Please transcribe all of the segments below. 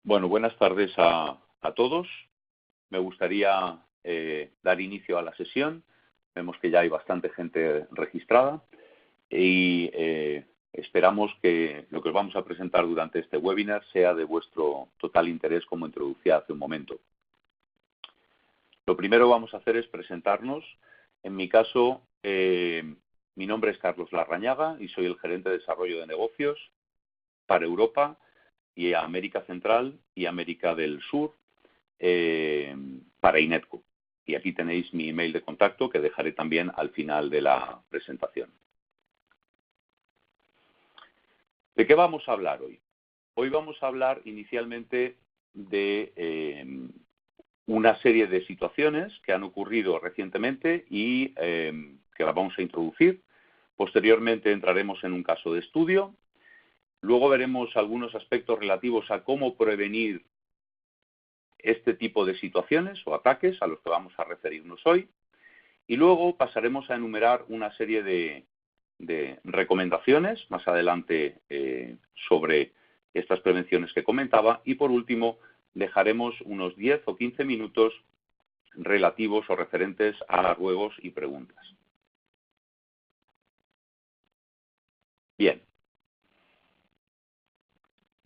Bueno, buenas tardes a todos. Me gustaría dar inicio a la sesión. Vemos que ya hay bastante gente registrada y esperamos que lo que os vamos a presentar durante este webinar sea de vuestro total interés, como introducía hace un momento. Lo primero que vamos a hacer es presentarnos. En mi caso, mi nombre es Carlos Larrañaga y soy el gerente de desarrollo de negocios para Europa y América Central y América del Sur para Inetco. Y aquí tenéis mi email de contacto que dejaré también al final de la presentación. ¿De qué vamos a hablar hoy? Hoy vamos a hablar inicialmente de una serie de situaciones que han ocurrido recientemente y que las vamos a introducir. Posteriormente entraremos en un caso de estudio. Luego veremos algunos aspectos relativos a cómo prevenir este tipo de situaciones o ataques a los que vamos a referirnos hoy. Y luego pasaremos a enumerar una serie de recomendaciones más adelante sobre estas prevenciones que comentaba. Y por último, dejaremos unos 10 o 15 minutos relativos o referentes a ruegos y preguntas. Bien.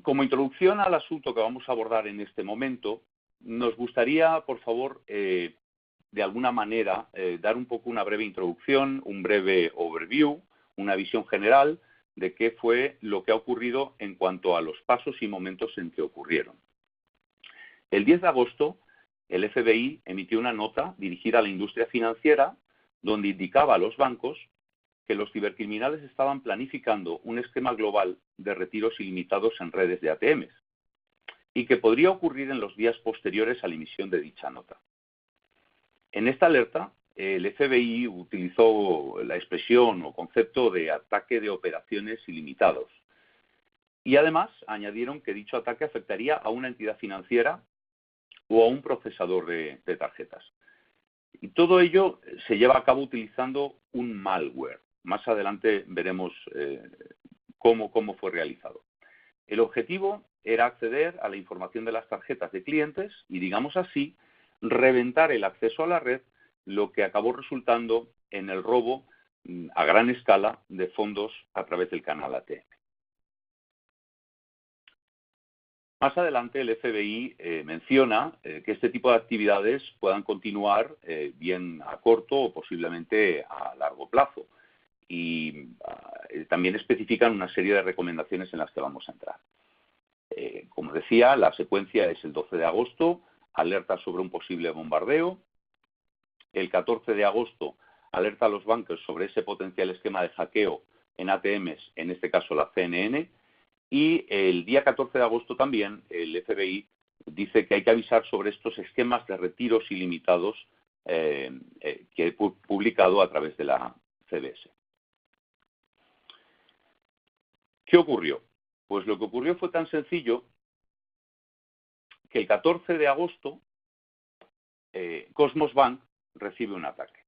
Como introducción al asunto que vamos a abordar en este momento, nos gustaría, por favor, de alguna manera, dar un poco una breve introducción, un breve overview, una visión general de qué fue lo que ha ocurrido en cuanto a los pasos y momentos en que ocurrieron. El 10 de agosto, el FBI emitió una nota dirigida a la industria financiera donde indicaba a los bancos que los cibercriminales estaban planificando un esquema global de retiros ilimitados en redes de ATMs y que podría ocurrir en los días posteriores a la emisión de dicha nota. En esta alerta, el FBI utilizó la expresión o concepto de ataque de operaciones ilimitados y además añadieron que dicho ataque afectaría a una entidad financiera o a un procesador de tarjetas. Y todo ello se lleva a cabo utilizando un malware. Más adelante veremos cómo fue realizado. El objetivo era acceder a la información de las tarjetas de clientes y, digamos así, reventar el acceso a la red, lo que acabó resultando en el robo a gran escala de fondos a través del canal ATM. Más adelante el FBI menciona que este tipo de actividades puedan continuar bien a corto o posiblemente a largo plazo. Y también especifican una serie de recomendaciones en las que vamos a entrar. Como decía, la secuencia es el 12 de agosto, alerta sobre un posible bombardeo. El 14 de agosto, alerta a los bancos sobre ese potencial esquema de hackeo en ATMs, en este caso la CNN. Y el día 14 de agosto también el FBI dice que hay que avisar sobre estos esquemas de retiros ilimitados que he publicado a través de la CBS. ¿Qué ocurrió? Pues lo que ocurrió fue tan sencillo que el 14 de agosto Cosmos Bank recibe un ataque.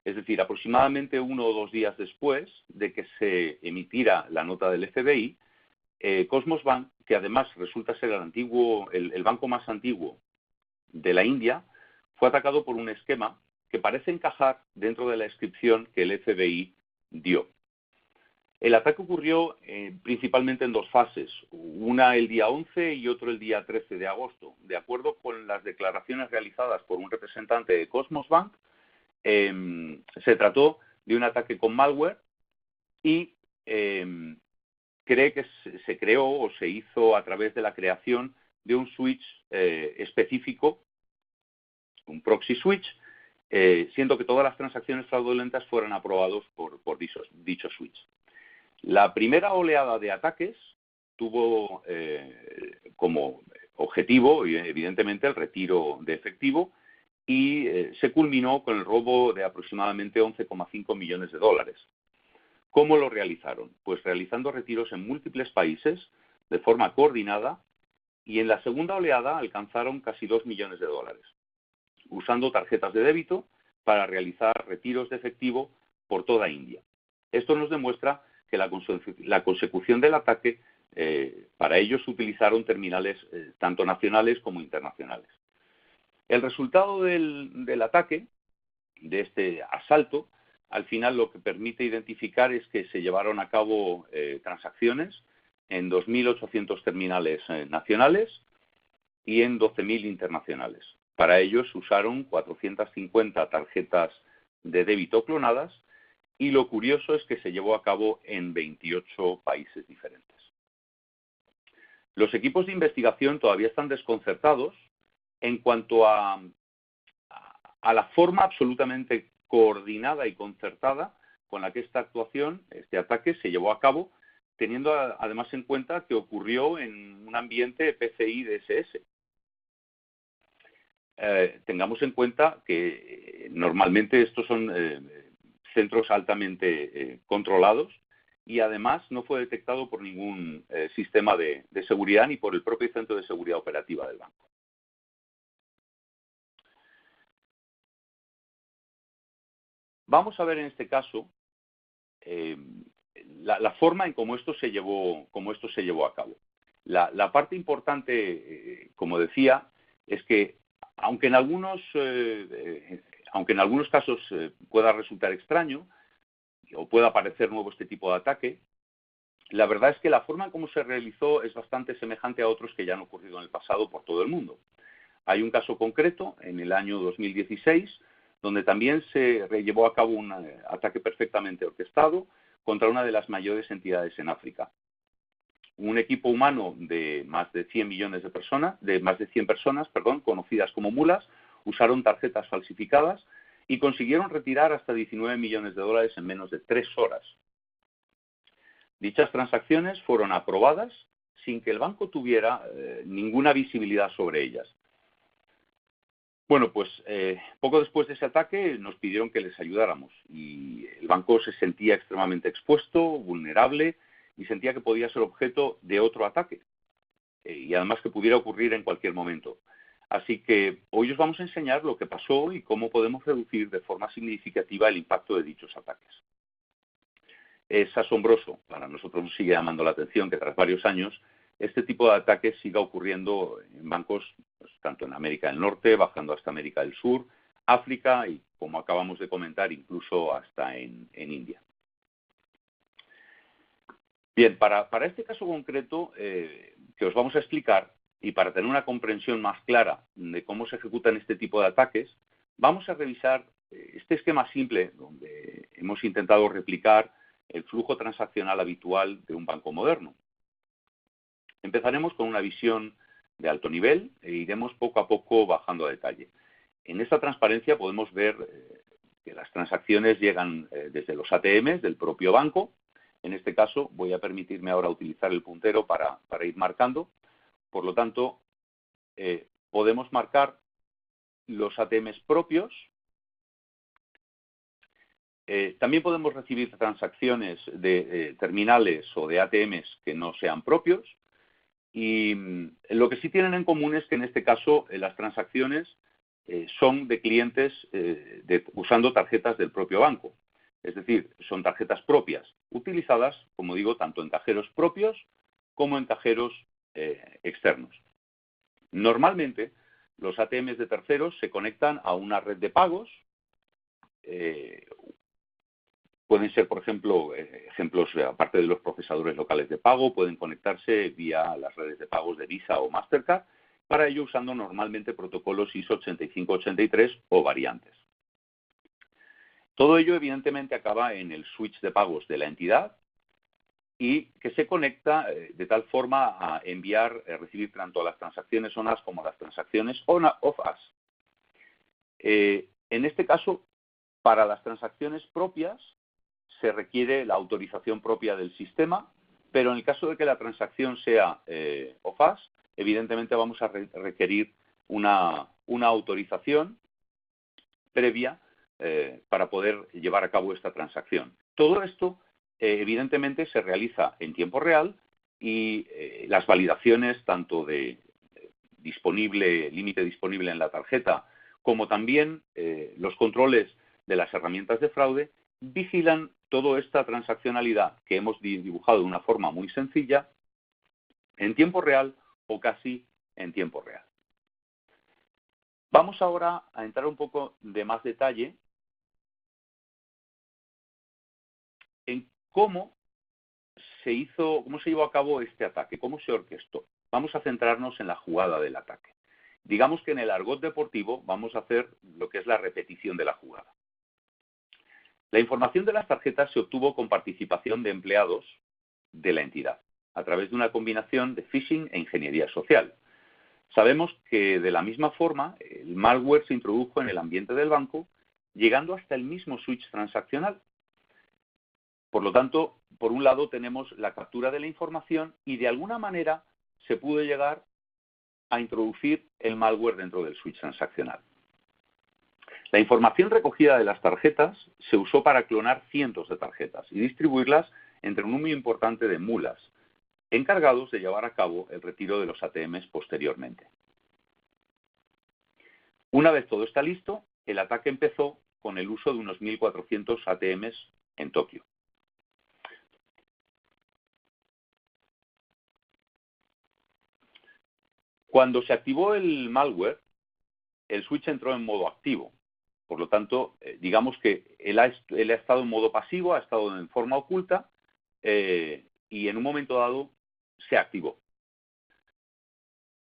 Es decir, aproximadamente 1 o 2 días después de que se emitiera la nota del FBI, Cosmos Bank, que además resulta ser el banco más antiguo de la India, fue atacado por un esquema que parece encajar dentro de la descripción que el FBI dio. El ataque ocurrió principalmente en 2 fases, una el día 11 y otro el día 13 de agosto. De acuerdo con las declaraciones realizadas por un representante de Cosmos Bank, se trató de un ataque con malware y cree que se creó o se hizo a través de la creación de un switch específico, un proxy switch, siendo que todas las transacciones fraudulentas fueron aprobadas por dicho switch. La primera oleada de ataques tuvo como objetivo, evidentemente, el retiro de efectivo y se culminó con el robo de aproximadamente 11,5 millones de dólares. ¿Cómo lo realizaron? Pues realizando retiros en múltiples países de forma coordinada y en la segunda oleada alcanzaron casi 2 millones de dólares, usando tarjetas de débito para realizar retiros de efectivo por toda India. Esto nos demuestra que la consecución del ataque Para ello se utilizaron terminales tanto nacionales como internacionales. El resultado del ataque, de este asalto, al final lo que permite identificar es que se llevaron a cabo transacciones en 2.800 terminales nacionales y en 12.000 internacionales. Para ello se usaron 450 tarjetas de débito clonadas y lo curioso es que se llevó a cabo en 28 países diferentes. Los equipos de investigación todavía están desconcertados en cuanto a la forma absolutamente coordinada y concertada con la que esta actuación, este ataque, se llevó a cabo, teniendo además en cuenta que ocurrió en un ambiente PCI DSS. Tengamos en cuenta que normalmente estos son centros altamente controlados y además no fue detectado por ningún sistema de seguridad ni por el propio Centro de Seguridad Operativa del banco. Vamos a ver en este caso la forma en cómo esto se llevó a cabo. La parte importante, como decía, es que aunque en algunos casos pueda resultar extraño o pueda parecer nuevo este tipo de ataque, la verdad es que la forma en cómo se realizó es bastante semejante a otros que ya han ocurrido en el pasado por todo el mundo. Hay un caso concreto en el año 2016 donde también se llevó a cabo un ataque perfectamente orquestado contra una de las mayores entidades en África. Un equipo humano de más de 100 millones de personas, conocidas como mulas, usaron tarjetas falsificadas y consiguieron retirar hasta 19 millones de dólares en menos de 3 horas. Dichas transacciones fueron aprobadas sin que el banco tuviera ninguna visibilidad sobre ellas. Bueno, pues poco después de ese ataque nos pidieron que les ayudáramos y el banco se sentía extremadamente expuesto, vulnerable y sentía que podía ser objeto de otro ataque y además que pudiera ocurrir en cualquier momento. Así que hoy os vamos a enseñar lo que pasó y cómo podemos reducir de forma significativa el impacto de dichos ataques. Es asombroso, para nosotros nos sigue llamando la atención que tras varios años este tipo de ataques siga ocurriendo en bancos pues, tanto en América del Norte, bajando hasta América del Sur, África y, como acabamos de comentar, incluso hasta en India. Bien, para este caso concreto que os vamos a explicar y para tener una comprensión más clara de cómo se ejecutan este tipo de ataques, vamos a revisar este esquema simple donde hemos intentado replicar el flujo transaccional habitual de un banco moderno. Empezaremos con una visión de alto nivel e iremos poco a poco bajando a detalle. En esta transparencia podemos ver que las transacciones llegan desde los ATMs del propio banco. En este caso voy a permitirme ahora utilizar el puntero para ir marcando. Por lo tanto, podemos marcar los ATMs propios. También podemos recibir transacciones de terminales o de ATMs que no sean propios. Y lo que sí tienen en común es que en este caso las transacciones son de clientes usando tarjetas del propio banco. Es decir, son tarjetas propias, utilizadas, como digo, tanto en cajeros propios como en cajeros externos. Normalmente, los ATMs de terceros se conectan a una red de pagos. Pueden ser, por ejemplo, ejemplos, aparte de los procesadores locales de pago, pueden conectarse vía las redes de pagos de Visa o Mastercard, para ello usando normalmente protocolos ISO 8583 o variantes. Todo ello, evidentemente, acaba en el switch de pagos de la entidad y que se conecta de tal forma a enviar, recibir tanto las transacciones on-as como las transacciones off-as. En este caso, para las transacciones propias, se requiere la autorización propia del sistema, pero en el caso de que la transacción sea off-as, evidentemente vamos a requerir una autorización previa para poder llevar a cabo esta transacción. Todo esto, evidentemente, se realiza en tiempo real y las validaciones tanto de límite disponible en la tarjeta, como también los controles de las herramientas de fraude, vigilan toda esta transaccionalidad que hemos dibujado de una forma muy sencilla en tiempo real o casi en tiempo real. Vamos ahora a entrar un poco de más detalle en cómo se llevó a cabo este ataque, cómo se orquestó. Vamos a centrarnos en la jugada del ataque. Digamos que en el argot deportivo vamos a hacer lo que es la repetición de la jugada. La información de las tarjetas se obtuvo con participación de empleados de la entidad, a través de una combinación de phishing e ingeniería social. Sabemos que de la misma forma el malware se introdujo en el ambiente del banco, llegando hasta el mismo switch transaccional. Por lo tanto, por un lado tenemos la captura de la información y de alguna manera se pudo llegar a introducir el malware dentro del switch transaccional. La información recogida de las tarjetas se usó para clonar cientos de tarjetas y distribuirlas entre un número importante de mulas, encargados de llevar a cabo el retiro de los ATMs posteriormente. Una vez todo está listo, el ataque empezó con el uso de unos 1.400 ATMs en Tokio. Cuando se activó el malware, el switch entró en modo activo. Por lo tanto, digamos que él ha estado en modo pasivo, ha estado en forma oculta y en un momento dado se activó.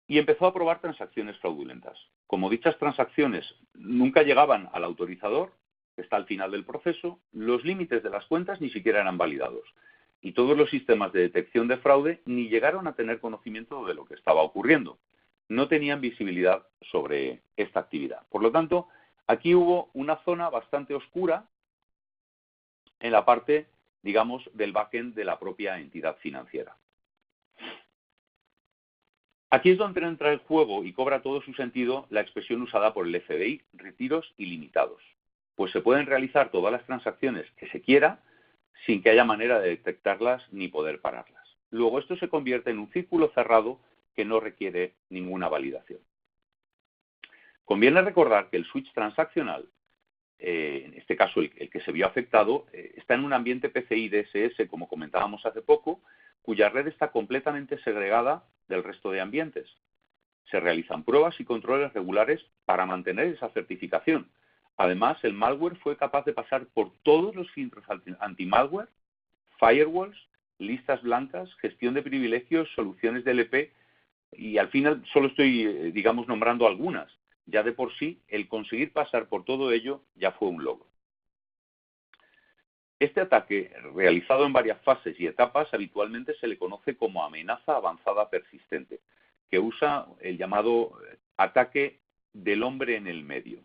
Y empezó a probar transacciones fraudulentas. Como dichas transacciones nunca llegaban al autorizador, que está al final del proceso, los límites de las cuentas ni siquiera eran validados. Y todos los sistemas de detección de fraude ni llegaron a tener conocimiento de lo que estaba ocurriendo. No tenían visibilidad sobre esta actividad. Por lo tanto, aquí hubo una zona bastante oscura en la parte, digamos, del backend de la propia entidad financiera. Aquí es donde entra en juego y cobra todo su sentido la expresión usada por el FBI, retiros ilimitados. Pues se pueden realizar todas las transacciones que se quiera sin que haya manera de detectarlas ni poder pararlas. Luego esto se convierte en un círculo cerrado que no requiere ninguna validación. Conviene recordar que el switch transaccional, en este caso el que se vio afectado, está en un ambiente PCI DSS, como comentábamos hace poco, cuya red está completamente segregada del resto de ambientes. Se realizan pruebas y controles regulares para mantener esa certificación. Además, el malware fue capaz de pasar por todos los filtros anti-malware, firewalls, listas blancas, gestión de privilegios, soluciones DLP, y al final solo estoy, digamos, nombrando algunas. Ya de por sí, el conseguir pasar por todo ello ya fue un logro. Este ataque, realizado en varias fases y etapas, habitualmente se le conoce como amenaza avanzada persistente, que usa el llamado ataque del hombre en el medio.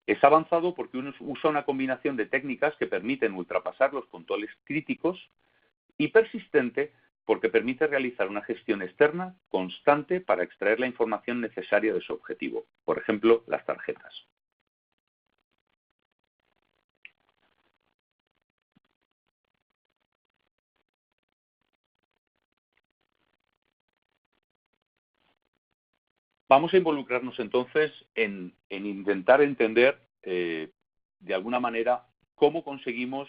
Es avanzado porque uno usa una combinación de técnicas que permiten ultrapasar los controles críticos y persistente porque permite realizar una gestión externa constante para extraer la información necesaria de su objetivo, por ejemplo, las tarjetas. Vamos a involucrarnos entonces en intentar entender de alguna manera cómo conseguimos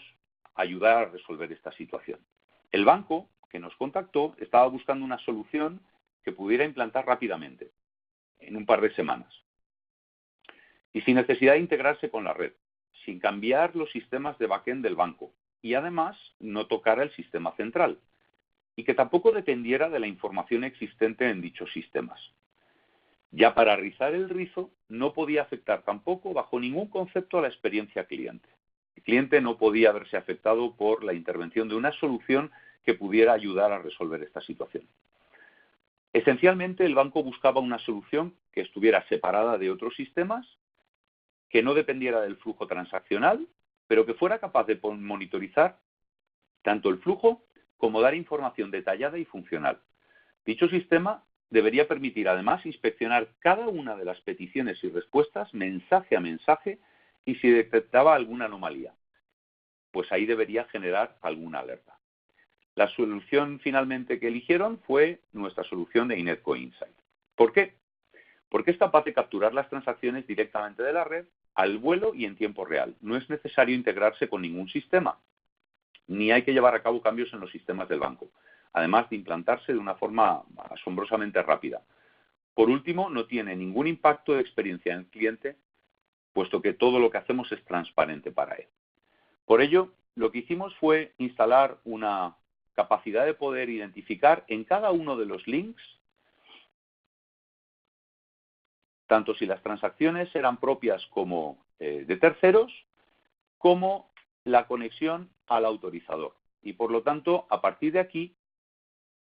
ayudar a resolver esta situación. El banco que nos contactó estaba buscando una solución que pudiera implantar rápidamente, en un par de semanas, y sin necesidad de integrarse con la red, sin cambiar los sistemas de backend del banco, y además no tocara el sistema central, y que tampoco dependiera de la información existente en dichos sistemas. Ya para rizar el rizo, no podía afectar tampoco bajo ningún concepto a la experiencia cliente. El cliente no podía verse afectado por la intervención de una solución que pudiera ayudar a resolver esta situación. Esencialmente, el banco buscaba una solución que estuviera separada de otros sistemas, que no dependiera del flujo transaccional, pero que fuera capaz de monitorizar tanto el flujo como dar información detallada y funcional. Dicho sistema debería permitir además inspeccionar cada una de las peticiones y respuestas mensaje a mensaje y si detectaba alguna anomalía, pues ahí debería generar alguna alerta. La solución finalmente que eligieron fue nuestra solución de Inetco Insight. ¿Por qué? Porque es capaz de capturar las transacciones directamente de la red al vuelo y en tiempo real. No es necesario integrarse con ningún sistema, ni hay que llevar a cabo cambios en los sistemas del banco. además de implantarse de una forma asombrosamente rápida. Por último, no tiene ningún impacto de experiencia en el cliente, puesto que todo lo que hacemos es transparente para él. Por ello, lo que hicimos fue instalar una capacidad de poder identificar en cada uno de los links, tanto si las transacciones eran propias como de terceros, como la conexión al autorizador. Y por lo tanto, a partir de aquí,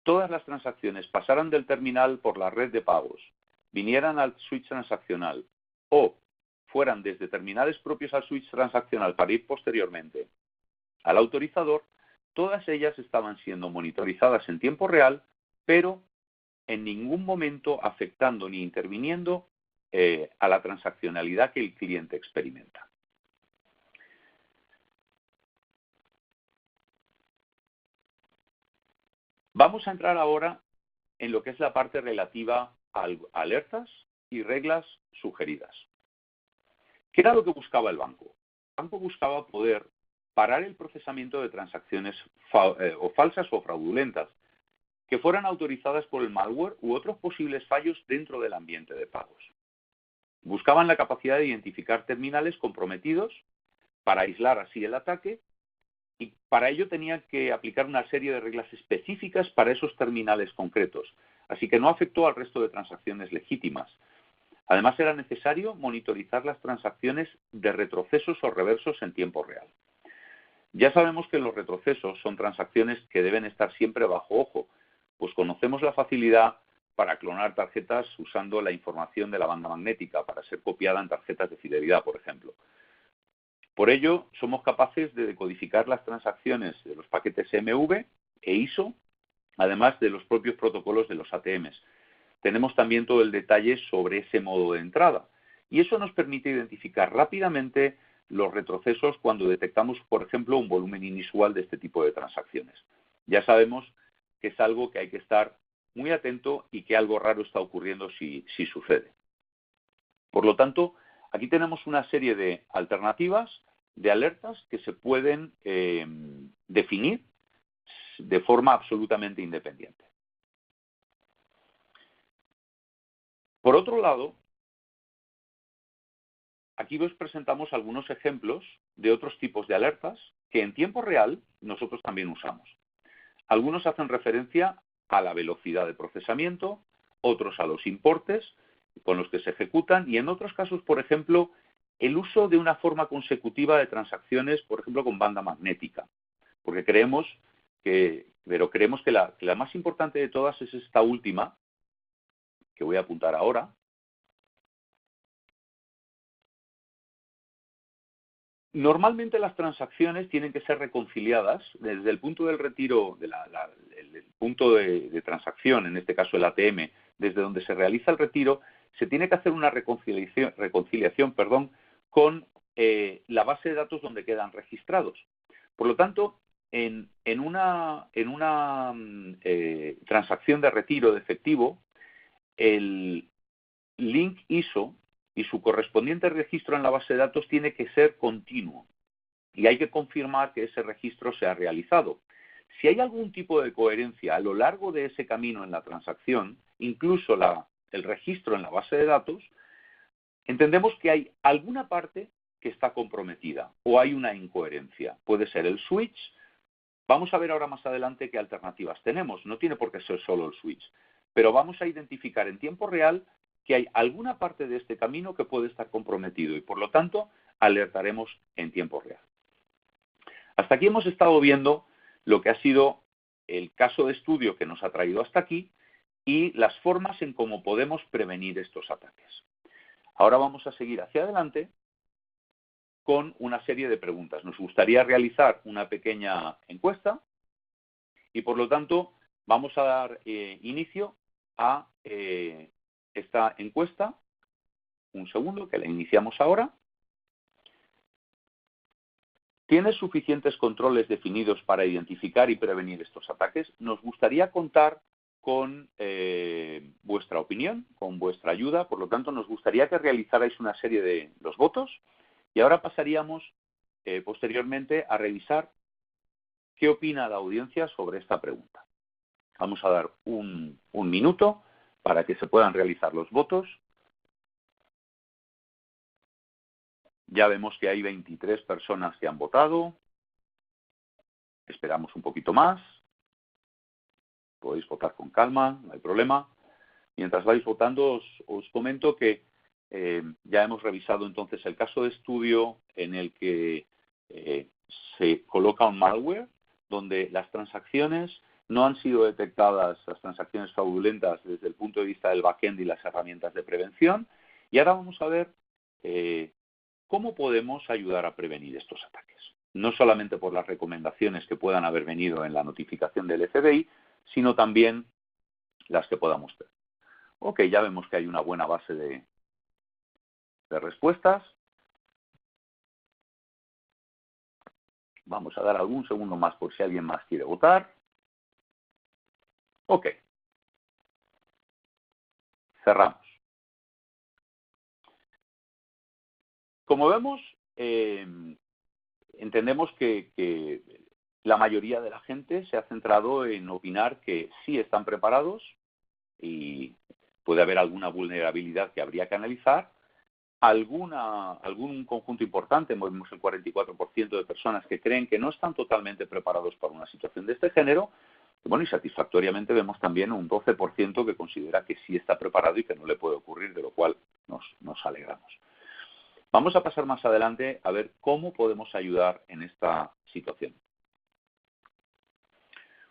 todas las transacciones pasaran del terminal por la red de pagos, vinieran al switch transaccional o fueran desde terminales propios al switch transaccional para ir posteriormente al autorizador, todas ellas estaban siendo monitorizadas en tiempo real, pero en ningún momento afectando ni interviniendo a la transaccionalidad que el cliente experimenta. Vamos a entrar ahora en lo que es la parte relativa a alertas y reglas sugeridas. ¿Qué era lo que buscaba el banco? El banco buscaba poder parar el procesamiento de transacciones o falsas o fraudulentas que fueran autorizadas por el malware u otros posibles fallos dentro del ambiente de pagos. Buscaban la capacidad de identificar terminales comprometidos para aislar así el ataque, y para ello tenían que aplicar una serie de reglas específicas para esos terminales concretos, así que no afectó al resto de transacciones legítimas. Además, era necesario monitorizar las transacciones de retrocesos o reversos en tiempo real. Ya sabemos que los retrocesos son transacciones que deben estar siempre bajo ojo, pues conocemos la facilidad para clonar tarjetas usando la información de la banda magnética para ser copiada en tarjetas de fidelidad, por ejemplo. Por ello, somos capaces de decodificar las transacciones de los paquetes MV e ISO, además de los propios protocolos de los ATMs. Tenemos también todo el detalle sobre ese modo de entrada, y eso nos permite identificar rápidamente los retrocesos cuando detectamos, por ejemplo, un volumen inusual de este tipo de transacciones. Ya sabemos que es algo que hay que estar muy atento y que algo raro está ocurriendo si sucede. Por lo tanto, aquí tenemos una serie de alternativas, de alertas que se pueden definir de forma absolutamente independiente. Por otro lado, aquí os presentamos algunos ejemplos de otros tipos de alertas que en tiempo real nosotros también usamos. Algunos hacen referencia a la velocidad de procesamiento, otros a los importes con los que se ejecutan y en otros casos, por ejemplo, el uso de una forma consecutiva de transacciones, por ejemplo, con banda magnética. Porque creemos que la más importante de todas es esta última, que voy a apuntar ahora. Normalmente las transacciones tienen que ser reconciliadas desde el punto del retiro, el punto de transacción, en este caso el ATM, desde donde se realiza el retiro, se tiene que hacer una reconciliación con la base de datos donde quedan registrados. Por lo tanto, en una transacción de retiro de efectivo, el link ISO y su correspondiente registro en la base de datos tiene que ser continuo y hay que confirmar que ese registro se ha realizado. Si hay algún tipo de coherencia a lo largo de ese camino en la transacción, incluso el registro en la base de datos, entendemos que hay alguna parte que está comprometida o hay una incoherencia. Puede ser el switch. Vamos a ver ahora más adelante qué alternativas tenemos. No tiene por qué ser solo el switch, pero vamos a identificar en tiempo real que hay alguna parte de este camino que puede estar comprometido y, por lo tanto, alertaremos en tiempo real. Hasta aquí hemos estado viendo lo que ha sido el caso de estudio que nos ha traído hasta aquí y las formas en cómo podemos prevenir estos ataques. Ahora vamos a seguir hacia adelante con una serie de preguntas. Nos gustaría realizar una pequeña encuesta y, por lo tanto, vamos a dar inicio a esta encuesta. Un segundo, que la iniciamos ahora. ¿Tienes suficientes controles definidos para identificar y prevenir estos ataques? Nos gustaría contar con vuestra opinión, con vuestra ayuda. Por lo tanto, nos gustaría que realizarais una serie de los votos y ahora pasaríamos posteriormente a revisar qué opina la audiencia sobre esta pregunta. Vamos a dar un minuto para que se puedan realizar los votos. Ya vemos que hay 23 personas que han votado. Esperamos un poquito más. Podéis votar con calma, no hay problema. Mientras vais votando, os comento que ya hemos revisado entonces el caso de estudio en el que se coloca un malware donde las transacciones no han sido detectadas, las transacciones fraudulentas, desde el punto de vista del backend y las herramientas de prevención. Y ahora vamos a ver cómo podemos ayudar a prevenir estos ataques. No solamente por las recomendaciones que puedan haber venido en la notificación del FBI, sino también las que podamos tener. Ok, ya vemos que hay una buena base de respuestas. Vamos a dar algún segundo más por si alguien más quiere votar. Ok. Cerramos. Como vemos, entendemos que la mayoría de la gente se ha centrado en opinar que sí están preparados y puede haber alguna vulnerabilidad que habría que analizar. Algún conjunto importante, vemos el 44% de personas que creen que no están totalmente preparados para una situación de este género. Bueno, y satisfactoriamente vemos también un 12% que considera que sí está preparado y que no le puede ocurrir, de lo cual nos alegramos. Vamos a pasar más adelante a ver cómo podemos ayudar en esta situación.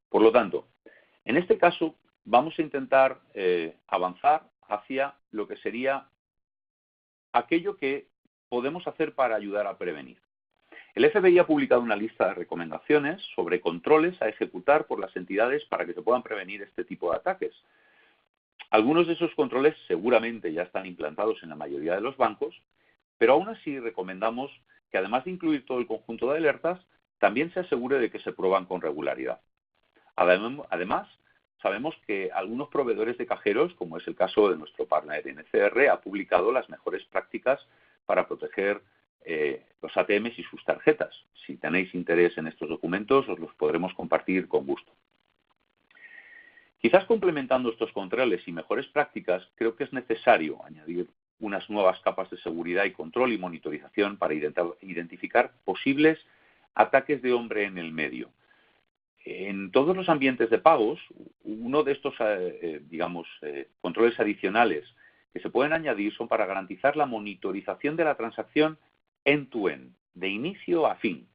Por lo tanto, en este caso vamos a intentar avanzar hacia lo que sería aquello que podemos hacer para ayudar a prevenir. El FBI ha publicado una lista de recomendaciones sobre controles a ejecutar por las entidades para que se puedan prevenir este tipo de ataques. Algunos de esos controles seguramente ya están implantados en la mayoría de los bancos, pero aún así recomendamos que además de incluir todo el conjunto de alertas, también se asegure de que se prueban con regularidad. Además, sabemos que algunos proveedores de cajeros, como es el caso de nuestro partner NCR, ha publicado las mejores prácticas para proteger los ATMs y sus tarjetas. Si tenéis interés en estos documentos, os los podremos compartir con gusto. Quizás complementando estos controles y mejores prácticas, creo que es necesario añadir unas nuevas capas de seguridad y control y monitorización para identificar posibles ataques de hombre en el medio. En todos los ambientes de pagos, uno de estos, controles adicionales que se pueden añadir son para garantizar la monitorización de la transacción end-to-end, de inicio a fin,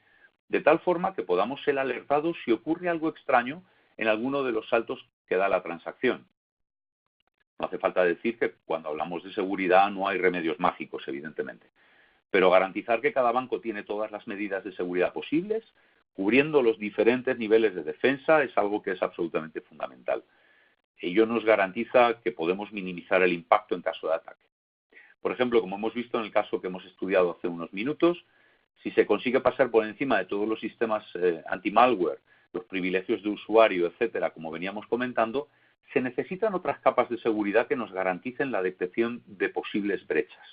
de tal forma que podamos ser alertados si ocurre algo extraño en alguno de los saltos que da la transacción. No hace falta decir que cuando hablamos de seguridad no hay remedios mágicos, evidentemente, pero garantizar que cada banco tiene todas las medidas de seguridad posibles, cubriendo los diferentes niveles de defensa, es algo que es absolutamente fundamental. Ello nos garantiza que podemos minimizar el impacto en caso de ataque. Por ejemplo, como hemos visto en el caso que hemos estudiado hace unos minutos, si se consigue pasar por encima de todos los sistemas anti-malware, los privilegios de usuario, etcétera, como veníamos comentando, se necesitan otras capas de seguridad que nos garanticen la detección de posibles brechas.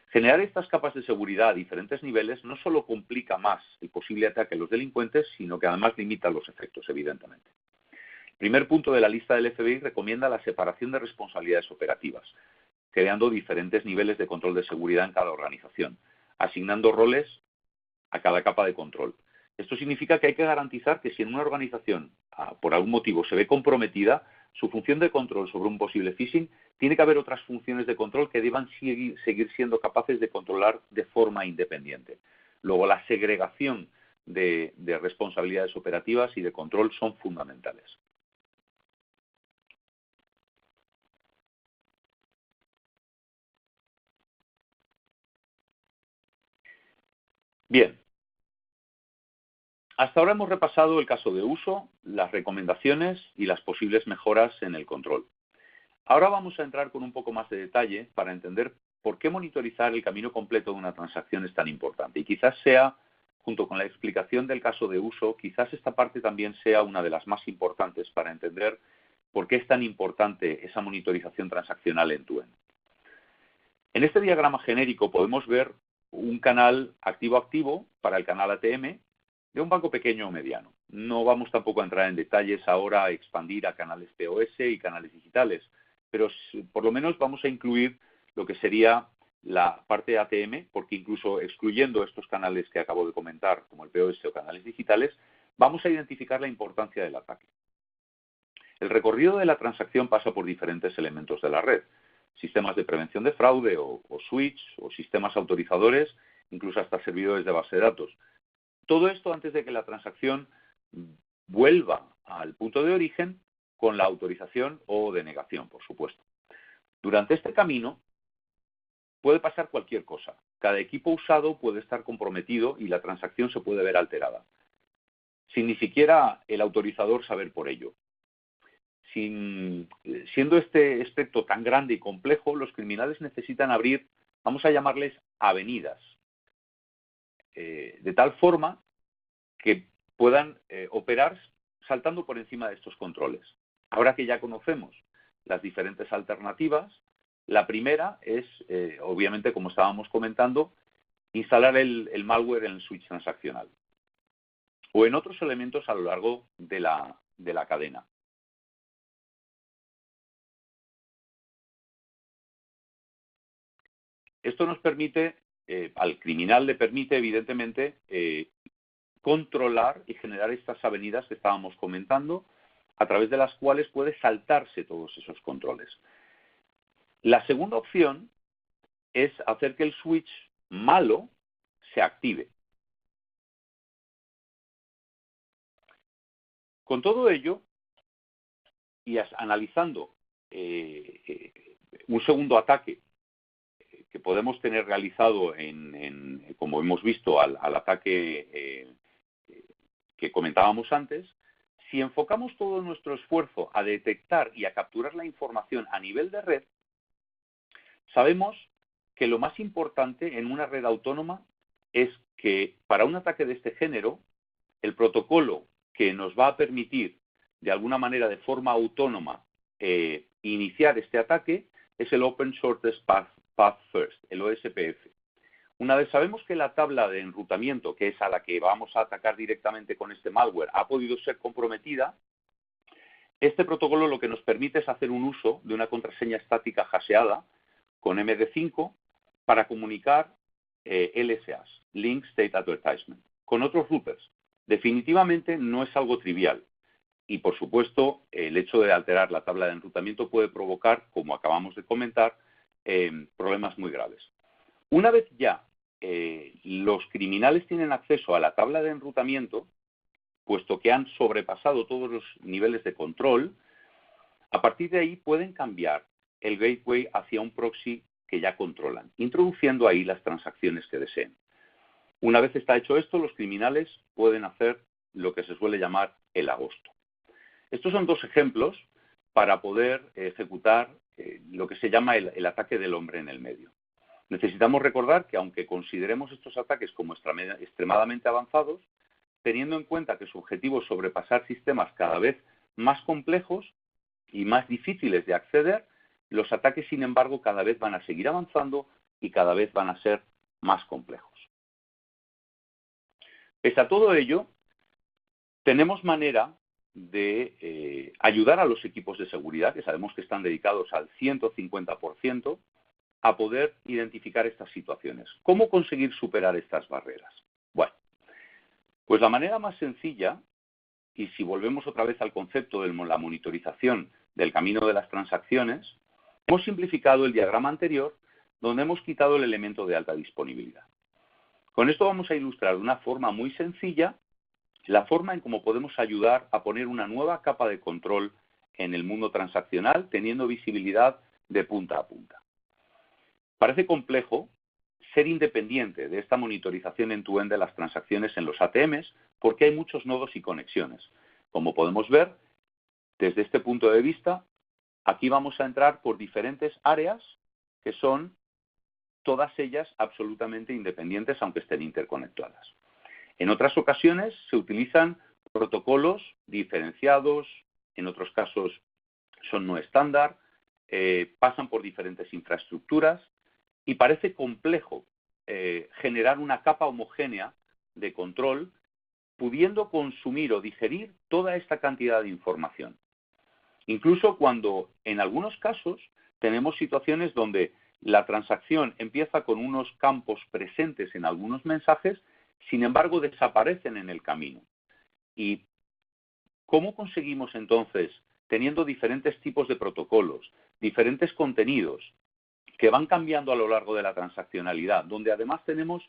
Generar estas capas de seguridad a diferentes niveles no solo complica más el posible ataque a los delincuentes, sino que además limita los efectos, evidentemente. El primer punto de la lista del FBI recomienda la separación de responsabilidades operativas, creando diferentes niveles de control de seguridad en cada organización, asignando roles a cada capa de control. Esto significa que hay que garantizar que si en una organización, por algún motivo, se ve comprometida, su función de control sobre un posible phishing, tiene que haber otras funciones de control que deban seguir siendo capaces de controlar de forma independiente. Luego, la segregación de responsabilidades operativas y de control son fundamentales. Bien. Hasta ahora hemos repasado el caso de uso, las recomendaciones y las posibles mejoras en el control. Ahora vamos a entrar con un poco más de detalle para entender por qué monitorizar el camino completo de una transacción es tan importante. Y quizás sea, junto con la explicación del caso de uso, quizás esta parte también sea una de las más importantes para entender por qué es tan importante esa monitorización transaccional end-to-end. En este diagrama genérico podemos ver un canal activo-activo para el canal ATM, de un banco pequeño o mediano. No vamos tampoco a entrar en detalles ahora a expandir a canales POS y canales digitales, pero por lo menos vamos a incluir lo que sería la parte ATM, porque incluso excluyendo estos canales que acabo de comentar, como el POS o canales digitales, vamos a identificar la importancia del ataque. El recorrido de la transacción pasa por diferentes elementos de la red, sistemas de prevención de fraude o switch o sistemas autorizadores, incluso hasta servidores de base de datos. Todo esto antes de que la transacción vuelva al punto de origen con la autorización o denegación, por supuesto. Durante este camino puede pasar cualquier cosa. Cada equipo usado puede estar comprometido y la transacción se puede ver alterada, sin ni siquiera el autorizador saber por ello. Siendo este espectro tan grande y complejo, los criminales necesitan abrir, vamos a llamarles avenidas, de tal forma que puedan operar saltando por encima de estos controles. Ahora que ya conocemos las diferentes alternativas, la primera es, obviamente, como estábamos comentando, instalar el malware en el switch transaccional o en otros elementos a lo largo de la cadena. Esto nos permite, al criminal le permite, evidentemente, controlar y generar estas avenidas que estábamos comentando, a través de las cuales puede saltarse todos esos controles. La segunda opción es hacer que el switch malo se active. Con todo ello, y analizando un segundo ataque que podemos tener realizado como hemos visto, al ataque que comentábamos antes, si enfocamos todo nuestro esfuerzo a detectar y a capturar la información a nivel de red, sabemos que lo más importante en una red autónoma es que para un ataque de este género, el protocolo que nos va a permitir de alguna manera de forma autónoma iniciar este ataque es el Open Shortest Path First, el OSPF. Una vez sabemos que la tabla de enrutamiento, que es a la que vamos a atacar directamente con este malware, ha podido ser comprometida, este protocolo lo que nos permite es hacer un uso de una contraseña estática hasheada con MD5 para comunicar LSAs, Link State Advertisement, con otros routers. Definitivamente no es algo trivial. Y, por supuesto, el hecho de alterar la tabla de enrutamiento puede provocar, como acabamos de comentar, problemas muy graves. Una vez ya los criminales tienen acceso a la tabla de enrutamiento, puesto que han sobrepasado todos los niveles de control, a partir de ahí pueden cambiar el gateway hacia un proxy que ya controlan, introduciendo ahí las transacciones que deseen. Una vez está hecho esto, los criminales pueden hacer lo que se suele llamar el agosto. Estos son dos ejemplos para poder ejecutar lo que se llama el ataque del hombre en el medio. Necesitamos recordar que aunque consideremos estos ataques como extremadamente avanzados, teniendo en cuenta que su objetivo es sobrepasar sistemas cada vez más complejos y más difíciles de acceder, los ataques, sin embargo, cada vez van a seguir avanzando y cada vez van a ser más complejos. Pese a todo ello, tenemos manera de ayudar a los equipos de seguridad, que sabemos que están dedicados al 150%, a poder identificar estas situaciones. ¿Cómo conseguir superar estas barreras? Bueno, pues la manera más sencilla, y si volvemos otra vez al concepto de la monitorización del camino de las transacciones, hemos simplificado el diagrama anterior, donde hemos quitado el elemento de alta disponibilidad. Con esto vamos a ilustrar de una forma muy sencilla la forma en cómo podemos ayudar a poner una nueva capa de control en el mundo transaccional, teniendo visibilidad de punta a punta. Parece complejo ser independiente de esta monitorización end-to-end de las transacciones en los ATMs, porque hay muchos nodos y conexiones. Como podemos ver, desde este punto de vista, aquí vamos a entrar por diferentes áreas que son todas ellas absolutamente independientes, aunque estén interconectadas. En otras ocasiones se utilizan protocolos diferenciados, en otros casos son no estándar, pasan por diferentes infraestructuras y parece complejo generar una capa homogénea de control pudiendo consumir o digerir toda esta cantidad de información. Incluso cuando en algunos casos tenemos situaciones donde la transacción empieza con unos campos presentes en algunos mensajes, sin embargo desaparecen en el camino. ¿Y cómo conseguimos entonces, teniendo diferentes tipos de protocolos, diferentes contenidos que van cambiando a lo largo de la transaccionalidad, donde además tenemos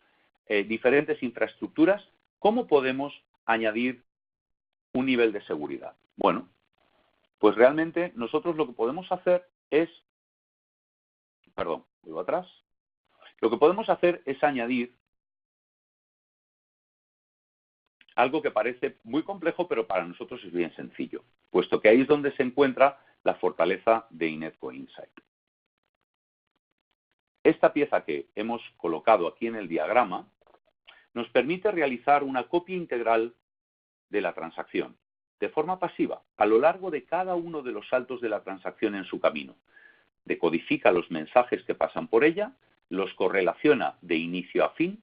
diferentes infraestructuras, cómo podemos añadir un nivel de seguridad? Bueno, pues realmente nosotros lo que podemos hacer es, vuelvo atrás, lo que podemos hacer es añadir algo que parece muy complejo, pero para nosotros es bien sencillo, puesto que ahí es donde se encuentra la fortaleza de Inetco Insight. Esta pieza que hemos colocado aquí en el diagrama nos permite realizar una copia integral de la transacción, de forma pasiva, a lo largo de cada uno de los saltos de la transacción en su camino. Decodifica los mensajes que pasan por ella, los correlaciona de inicio a fin,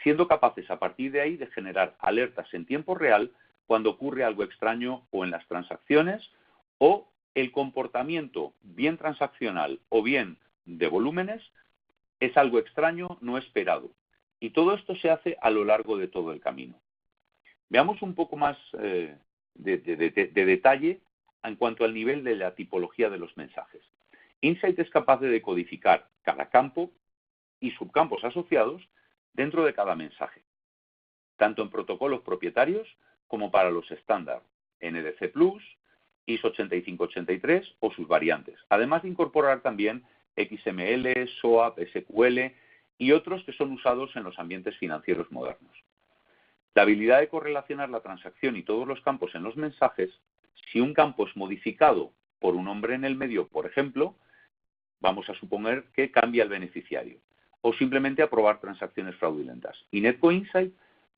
siendo capaces a partir de ahí de generar alertas en tiempo real cuando ocurre algo extraño o en las transacciones o el comportamiento bien transaccional o bien de volúmenes es algo extraño no esperado. Y todo esto se hace a lo largo de todo el camino. Veamos un poco más de detalle en cuanto al nivel de la tipología de los mensajes. Insight es capaz de decodificar cada campo y subcampos asociados dentro de cada mensaje, tanto en protocolos propietarios como para los estándar NDC+, ISO 8583 o sus variantes, además de incorporar también XML, SOAP, SQL y otros que son usados en los ambientes financieros modernos. La habilidad de correlacionar la transacción y todos los campos en los mensajes, si un campo es modificado por un nombre en el medio, por ejemplo, vamos a suponer que cambia el beneficiario, o simplemente aprobar transacciones fraudulentas. Inetco Insight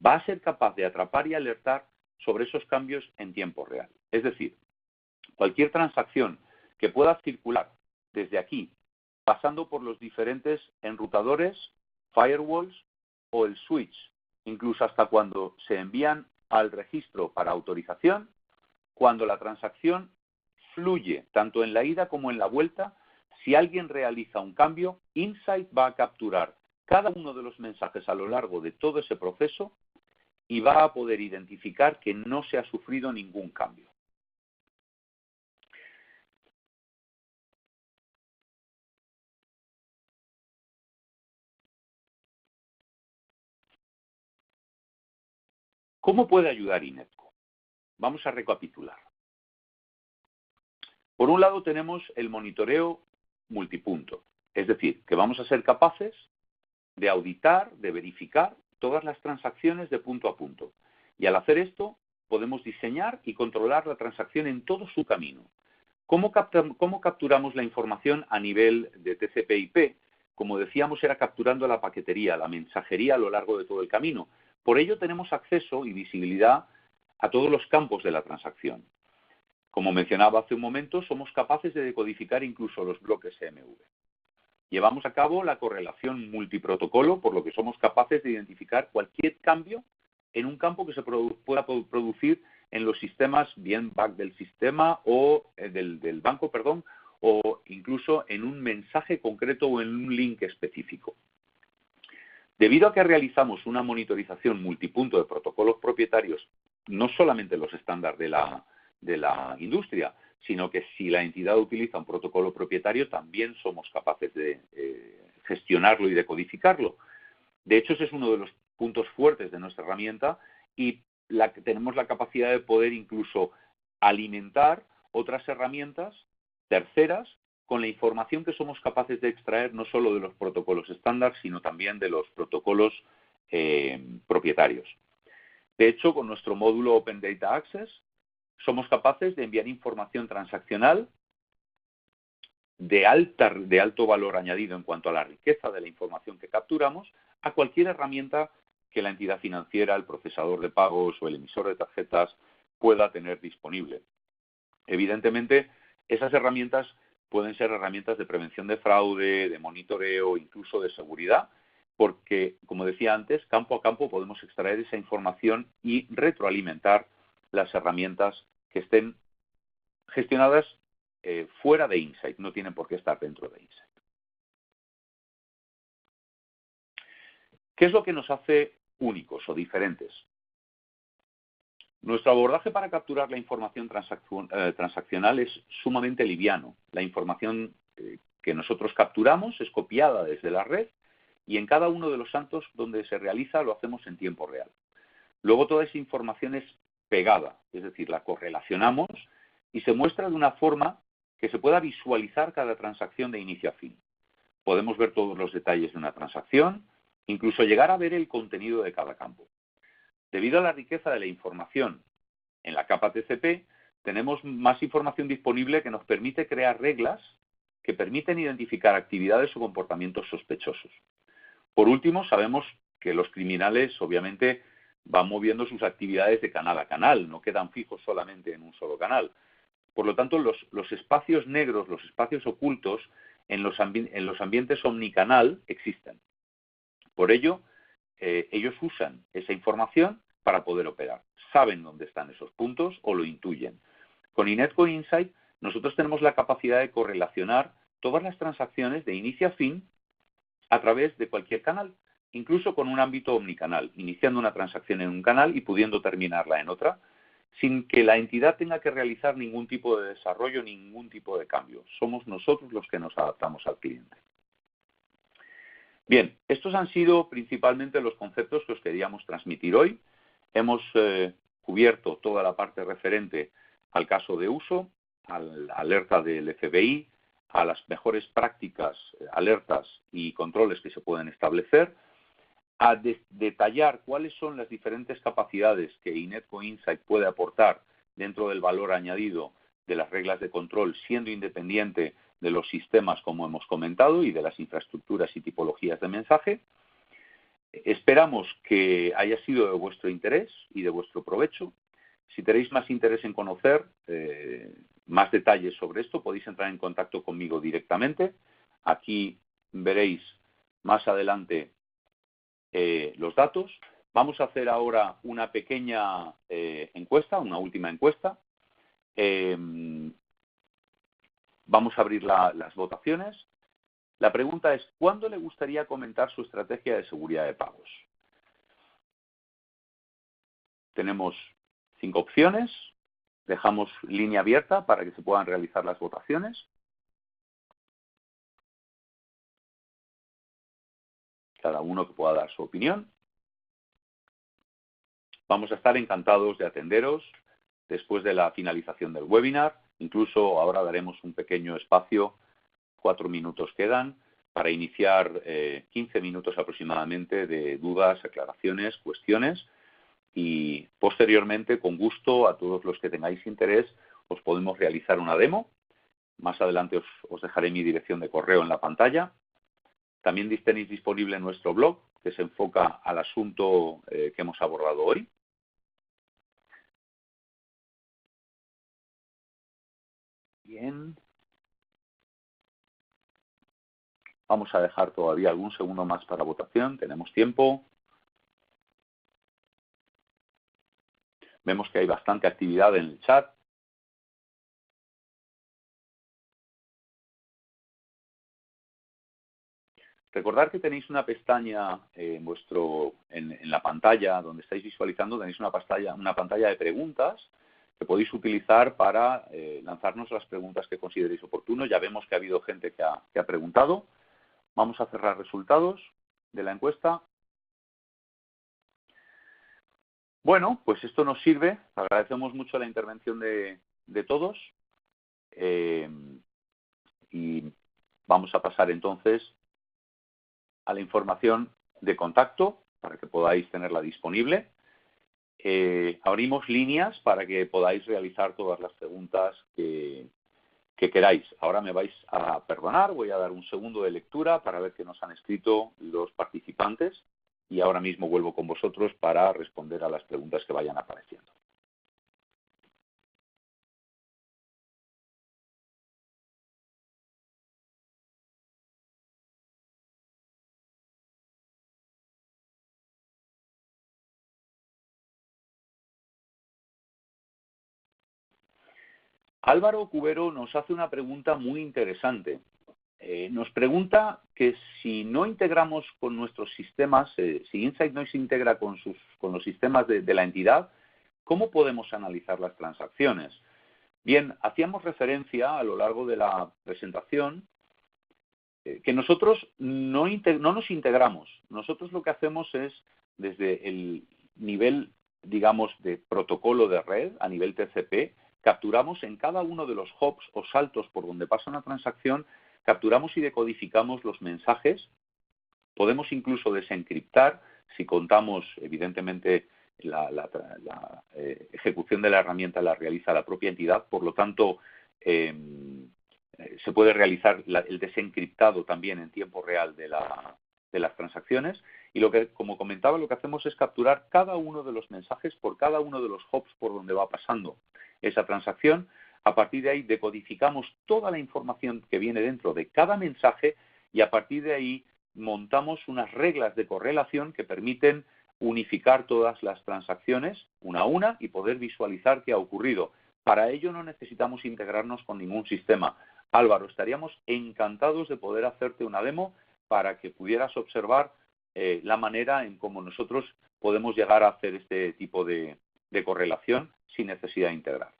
va a ser capaz de atrapar y alertar sobre esos cambios en tiempo real. Es decir, cualquier transacción que pueda circular desde aquí, pasando por los diferentes enrutadores, firewalls o el switch, incluso hasta cuando se envían al registro para autorización, cuando la transacción fluye tanto en la ida como en la vuelta, si alguien realiza un cambio, Insight va a capturar cada uno de los mensajes a lo largo de todo ese proceso y va a poder identificar que no se ha sufrido ningún cambio. ¿Cómo puede ayudar Inetco? Vamos a recapitular. Por un lado tenemos el monitoreo multipunto, es decir, que vamos a ser capaces de auditar, de verificar todas las transacciones de punto a punto. Y al hacer esto, podemos diseñar y controlar la transacción en todo su camino. ¿Cómo capturamos la información a nivel de TCP/IP? Como decíamos, era capturando la paquetería, la mensajería a lo largo de todo el camino. Por ello tenemos acceso y visibilidad a todos los campos de la transacción. Como mencionaba hace un momento, somos capaces de decodificar incluso los bloques CMV. Llevamos a cabo la correlación multiprotocolo, por lo que somos capaces de identificar cualquier cambio en un campo que se pueda producir en los sistemas, bien back del sistema o del banco, perdón, o incluso en un mensaje concreto o en un link específico. Debido a que realizamos una monitorización multipunto de protocolos propietarios, no solamente los estándares de la industria, sino que si la entidad utiliza un protocolo propietario, también somos capaces de gestionarlo y de codificarlo. De hecho, ese es uno de los puntos fuertes de nuestra herramienta y tenemos la capacidad de poder incluso alimentar otras herramientas terceras con la información que somos capaces de extraer no solo de los protocolos estándar, sino también de los protocolos propietarios. De hecho, con nuestro módulo Open Data Access, somos capaces de enviar información transaccional de alto valor añadido en cuanto a la riqueza de la información que capturamos a cualquier herramienta que la entidad financiera, el procesador de pagos o el emisor de tarjetas pueda tener disponible. Evidentemente, esas herramientas pueden ser herramientas de prevención de fraude, de monitoreo, incluso de seguridad, porque, como decía antes, campo a campo podemos extraer esa información y retroalimentar las herramientas que estén gestionadas fuera de Insight, no tienen por qué estar dentro de Insight. ¿Qué es lo que nos hace únicos o diferentes? Nuestro abordaje para capturar la información transaccional es sumamente liviano. La información que nosotros capturamos es copiada desde la red y en cada uno de los santos donde se realiza lo hacemos en tiempo real. Luego toda esa información es pegada, es decir, la correlacionamos y se muestra de una forma que se pueda visualizar cada transacción de inicio a fin. Podemos ver todos los detalles de una transacción, incluso llegar a ver el contenido de cada campo. Debido a la riqueza de la información en la capa TCP, tenemos más información disponible que nos permite crear reglas que permiten identificar actividades o comportamientos sospechosos. Por último, sabemos que los criminales, obviamente, van moviendo sus actividades de canal a canal, no quedan fijos solamente en un solo canal. Por lo tanto, los espacios negros, los espacios ocultos en los ambientes omnicanal existen. Por ello, ellos usan esa información para poder operar. Saben dónde están esos puntos o lo intuyen. Con Inetco Insight, nosotros tenemos la capacidad de correlacionar todas las transacciones de inicio a fin a través de cualquier canal, incluso con un ámbito omnicanal, iniciando una transacción en un canal y pudiendo terminarla en otra, sin que la entidad tenga que realizar ningún tipo de desarrollo, ningún tipo de cambio. Somos nosotros los que nos adaptamos al cliente. Bien, estos han sido principalmente los conceptos que os queríamos transmitir hoy. Hemos cubierto toda la parte referente al caso de uso, a la alerta del FBI, a las mejores prácticas, alertas y controles que se pueden establecer, a detallar cuáles son las diferentes capacidades que Inetco Insight puede aportar dentro del valor añadido de las reglas de control, siendo independiente de los sistemas, como hemos comentado, y de las infraestructuras y tipologías de mensaje. Esperamos que haya sido de vuestro interés y de vuestro provecho. Si tenéis más interés en conocer más detalles sobre esto, podéis entrar en contacto conmigo directamente. Aquí veréis más adelante los datos. Vamos a hacer ahora una pequeña encuesta, una última encuesta. Vamos a abrir las votaciones. La pregunta es, ¿cuándo le gustaría comentar su estrategia de seguridad de pagos? Tenemos 5 opciones. Dejamos línea abierta para que se puedan realizar las votaciones. Cada uno que pueda dar su opinión. Vamos a estar encantados de atenderos después de la finalización del webinar. Incluso ahora daremos un pequeño espacio, 4 minutos quedan, para iniciar 15 minutos aproximadamente de dudas, aclaraciones, cuestiones. Y posteriormente, con gusto, a todos los que tengáis interés, os podemos realizar una demo. Más adelante os dejaré mi dirección de correo en la pantalla. También tenéis disponible nuestro blog, que se enfoca al asunto que hemos abordado hoy. Bien. Vamos a dejar todavía algún segundo más para votación. Tenemos tiempo. Vemos que hay bastante actividad en el chat. Recordad que tenéis una pestaña en la pantalla donde estáis visualizando, tenéis una pantalla de preguntas que podéis utilizar para lanzarnos las preguntas que consideréis oportuno. Ya vemos que ha habido gente que ha preguntado. Vamos a cerrar resultados de la encuesta. Bueno, pues esto nos sirve. Agradecemos mucho la intervención de todos. Y vamos a pasar entonces a la información de contacto para que podáis tenerla disponible. Abrimos líneas para que podáis realizar todas las preguntas que queráis. Ahora me vais a perdonar, voy a dar un segundo de lectura para ver qué nos han escrito los participantes y ahora mismo vuelvo con vosotros para responder a las preguntas que vayan apareciendo. Álvaro Cubero nos hace una pregunta muy interesante. Nos pregunta que si no integramos con nuestros sistemas, si Insight no se integra con los sistemas de la entidad, ¿cómo podemos analizar las transacciones? Bien, hacíamos referencia a lo largo de la presentación que nosotros no nos integramos. Nosotros lo que hacemos es, desde el nivel, digamos, de protocolo de red, a nivel TCP, capturamos en cada uno de los hops o saltos por donde pasa una transacción, capturamos y decodificamos los mensajes. Podemos incluso desencriptar si contamos, evidentemente, la ejecución de la herramienta la realiza la propia entidad. Por lo tanto, se puede realizar el desencriptado también en tiempo real de las transacciones. Y como comentaba, lo que hacemos es capturar cada uno de los mensajes por cada uno de los hops por donde va pasando esa transacción. A partir de ahí decodificamos toda la información que viene dentro de cada mensaje y a partir de ahí montamos unas reglas de correlación que permiten unificar todas las transacciones una a una y poder visualizar qué ha ocurrido. Para ello no necesitamos integrarnos con ningún sistema. Álvaro, estaríamos encantados de poder hacerte una demo para que pudieras observar la manera en cómo nosotros podemos llegar a hacer este tipo de correlación sin necesidad de integrar.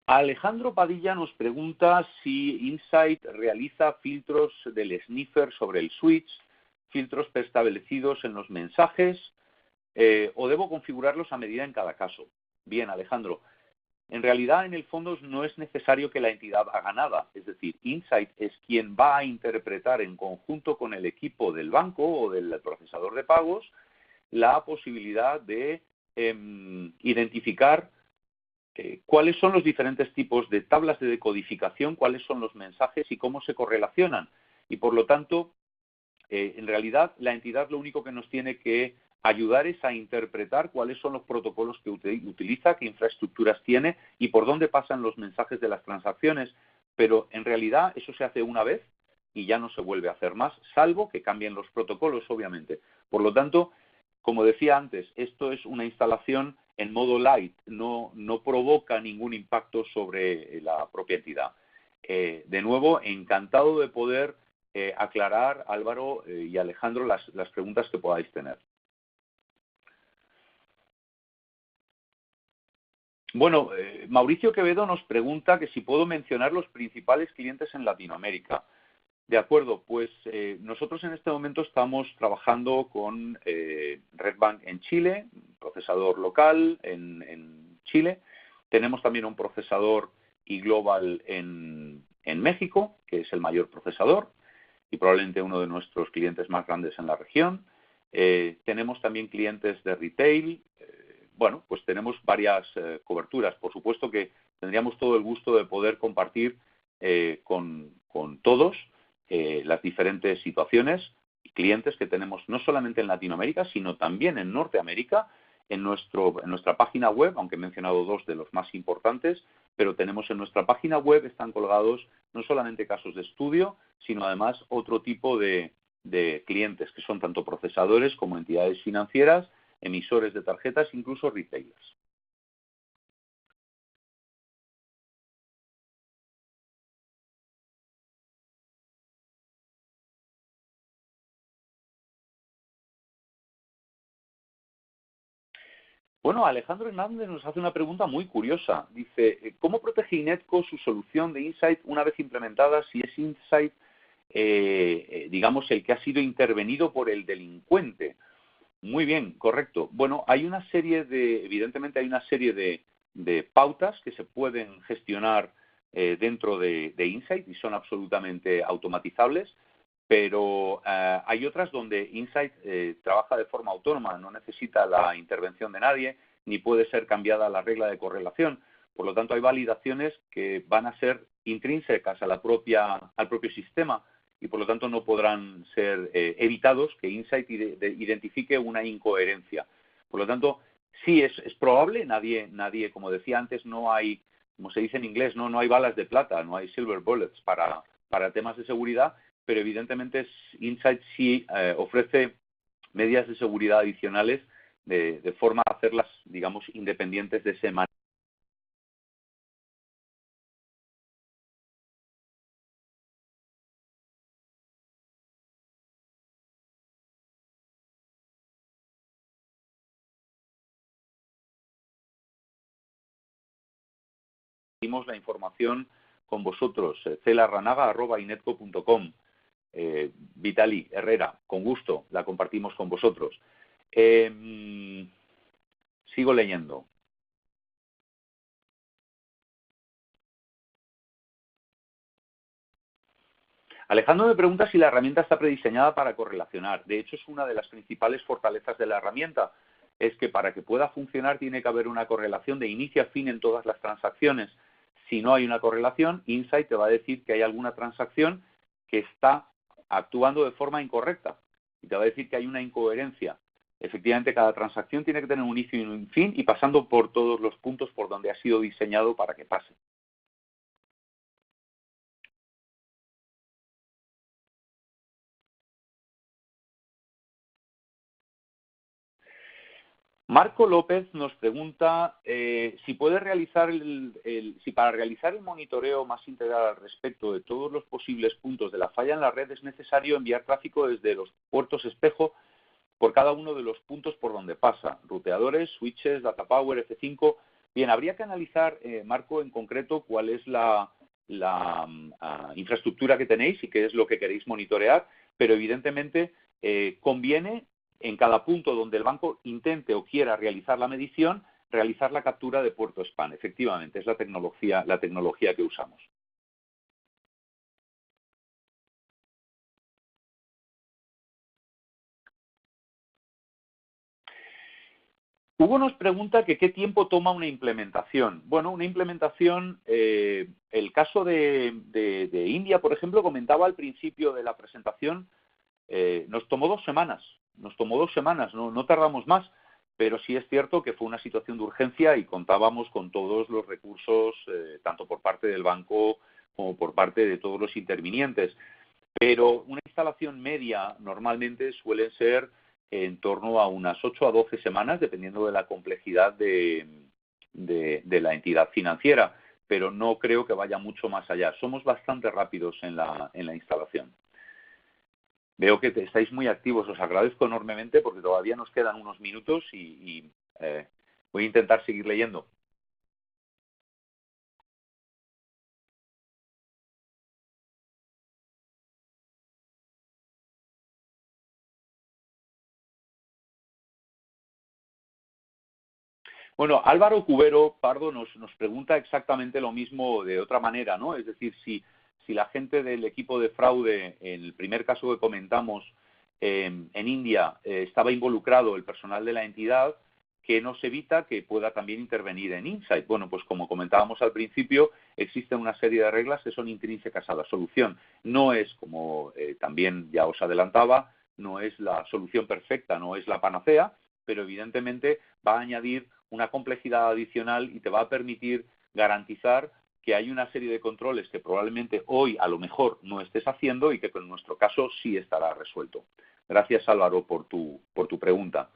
Alejandro Padilla nos pregunta si Insight realiza filtros del sniffer sobre el switch, filtros preestablecidos en los mensajes, o debo configurarlos a medida en cada caso. Bien, Alejandro, en realidad, en el fondo, no es necesario que la entidad haga nada. Es decir, Insight es quien va a interpretar en conjunto con el equipo del banco o del procesador de pagos la posibilidad de identificar cuáles son los diferentes tipos de tablas de decodificación, cuáles son los mensajes y cómo se correlacionan. Y por lo tanto, en realidad, la entidad lo único que nos tiene que ayudar es a interpretar cuáles son los protocolos que utiliza, qué infraestructuras tiene y por dónde pasan los mensajes de las transacciones. Pero en realidad eso se hace una vez y ya no se vuelve a hacer más, salvo que cambien los protocolos, obviamente. Por lo tanto, como decía antes, esto es una instalación en modo light, no provoca ningún impacto sobre la propia entidad. De nuevo, encantado de poder aclarar, Álvaro y Alejandro, las preguntas que podáis tener. Bueno, Mauricio Quevedo nos pregunta que si puedo mencionar los principales clientes en Latinoamérica. De acuerdo, pues nosotros en este momento estamos trabajando con Redbank en Chile, procesador local en Chile. Tenemos también un procesador iGlobal en México, que es el mayor procesador y probablemente uno de nuestros clientes más grandes en la región. Tenemos también clientes de retail. Bueno, pues tenemos varias coberturas. Por supuesto que tendríamos todo el gusto de poder compartir con todos las diferentes situaciones y clientes que tenemos no solamente en Latinoamérica, sino también en Norteamérica, en nuestra página web, aunque he mencionado dos de los más importantes, pero tenemos en nuestra página web, están colgados no solamente casos de estudio, sino además otro tipo de clientes, que son tanto procesadores como entidades financieras, emisores de tarjetas, incluso retailers. Bueno, Alejandro Hernández nos hace una pregunta muy curiosa. Dice, ¿cómo protege Inetco su solución de Insight una vez implementada si es Insight, digamos, el que ha sido intervenido por el delincuente? Muy bien, correcto. Bueno, evidentemente hay una serie de pautas que se pueden gestionar dentro de Insight y son absolutamente automatizables, pero hay otras donde Insight trabaja de forma autónoma, no necesita la intervención de nadie, ni puede ser cambiada la regla de correlación. Por lo tanto, hay validaciones que van a ser intrínsecas al propio sistema y por lo tanto no podrán ser evitados que Insight identifique una incoherencia. Por lo tanto, sí es probable, nadie, como decía antes, no hay, como se dice en inglés, no hay balas de plata, no hay silver bullets para temas de seguridad, pero evidentemente Insight sí ofrece medidas de seguridad adicionales de forma a hacerlas, digamos, independientes de ese manejo. Dimos la información con vosotros, celarranaga@inetco.com. Vitali Herrera, con gusto, la compartimos con vosotros. Sigo leyendo. Alejandro me pregunta si la herramienta está prediseñada para correlacionar. De hecho, es una de las principales fortalezas de la herramienta. Es que para que pueda funcionar tiene que haber una correlación de inicio a fin en todas las transacciones. Si no hay una correlación, Insight te va a decir que hay alguna transacción que está actuando de forma incorrecta y te va a decir que hay una incoherencia. Efectivamente, cada transacción tiene que tener un inicio y un fin y pasando por todos los puntos por donde ha sido diseñado para que pase. Marco López nos pregunta si puede realizar si para realizar el monitoreo más integral al respecto de todos los posibles puntos de la falla en la red es necesario enviar tráfico desde los puertos espejo por cada uno de los puntos por donde pasa, ruteadores, switches, data power, F5. Bien, habría que analizar, Marco, en concreto cuál es la infraestructura que tenéis y qué es lo que queréis monitorear, pero evidentemente conviene en cada punto donde el banco intente o quiera realizar la medición, realizar la captura de puerto span. Efectivamente, es la tecnología que usamos. Hugo nos pregunta que qué tiempo toma una implementación. Bueno, una implementación, el caso de India, por ejemplo, comentaba al principio de la presentación, nos tomó 2 semanas. Nos tomó 2 semanas, no tardamos más, pero sí es cierto que fue una situación de urgencia y contábamos con todos los recursos, tanto por parte del banco como por parte de todos los intervinientes. Pero una instalación media normalmente suele ser en torno a unas 8 a 12 semanas, dependiendo de la complejidad de la entidad financiera, pero no creo que vaya mucho más allá. Somos bastante rápidos en la instalación. Veo que estáis muy activos, os agradezco enormemente porque todavía nos quedan unos minutos y voy a intentar seguir leyendo. Bueno, Álvaro Cubero Pardo nos pregunta exactamente lo mismo de otra manera, ¿no? Es decir, si la gente del equipo de fraude, en el primer caso que comentamos, en India, estaba involucrado el personal de la entidad, ¿qué nos evita que pueda también intervenir en Insight? Bueno, pues como comentábamos al principio, existen una serie de reglas que son intrínsecas a la solución. No es, como también ya os adelantaba, no es la solución perfecta, no es la panacea, pero evidentemente va a añadir una complejidad adicional y te va a permitir garantizar que hay una serie de controles que probablemente hoy a lo mejor no estés haciendo y que en nuestro caso sí estará resuelto. Gracias, Álvaro, por tu pregunta.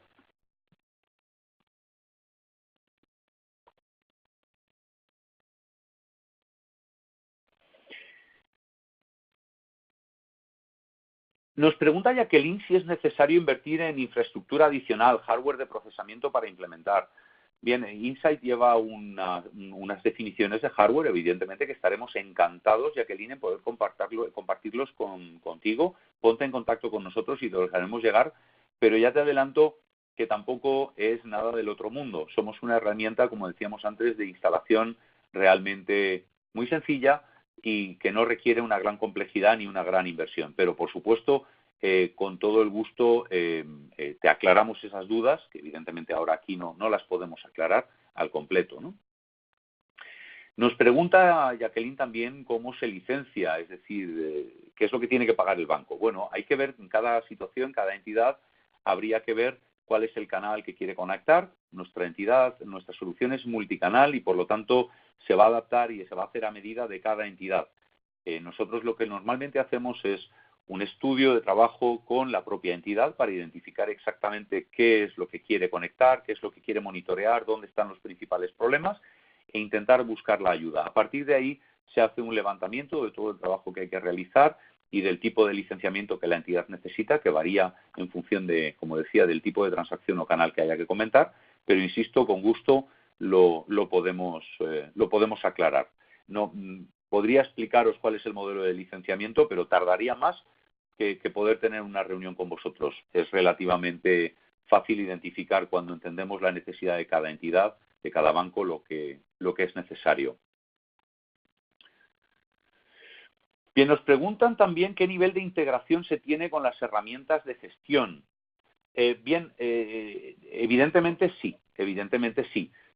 Nos pregunta Jacqueline si es necesario invertir en infraestructura adicional, hardware de procesamiento para implementar. Bien, Insight lleva unas definiciones de hardware, evidentemente, que estaremos encantados, Jacqueline, en poder compartirlos contigo. Ponte en contacto con nosotros y te los haremos llegar, pero ya te adelanto que tampoco es nada del otro mundo. Somos una herramienta, como decíamos antes, de instalación realmente muy sencilla y que no requiere una gran complejidad ni una gran inversión. Pero, por supuesto, con todo el gusto te aclaramos esas dudas, que evidentemente ahora aquí no las podemos aclarar al completo, ¿no? Nos pregunta Jacqueline también cómo se licencia, es decir, qué es lo que tiene que pagar el banco. Bueno, hay que ver en cada situación, cada entidad, habría que ver cuál es el canal que quiere conectar. Nuestra entidad, nuestra solución es multicanal y por lo tanto se va a adaptar y se va a hacer a medida de cada entidad. Nosotros lo que normalmente hacemos es un estudio de trabajo con la propia entidad para identificar exactamente qué es lo que quiere conectar, qué es lo que quiere monitorear, dónde están los principales problemas e intentar buscar la ayuda. A partir de ahí se hace un levantamiento de todo el trabajo que hay que realizar y del tipo de licenciamiento que la entidad necesita, que varía en función de, como decía, del tipo de transacción o canal que haya que comentar, pero insisto, con gusto lo podemos aclarar. No, podría explicaros cuál es el modelo de licenciamiento, pero tardaría más que poder tener una reunión con vosotros. Es relativamente fácil identificar cuando entendemos la necesidad de cada entidad, de cada banco, lo que es necesario. Bien, nos preguntan también qué nivel de integración se tiene con las herramientas de gestión. Evidentemente sí.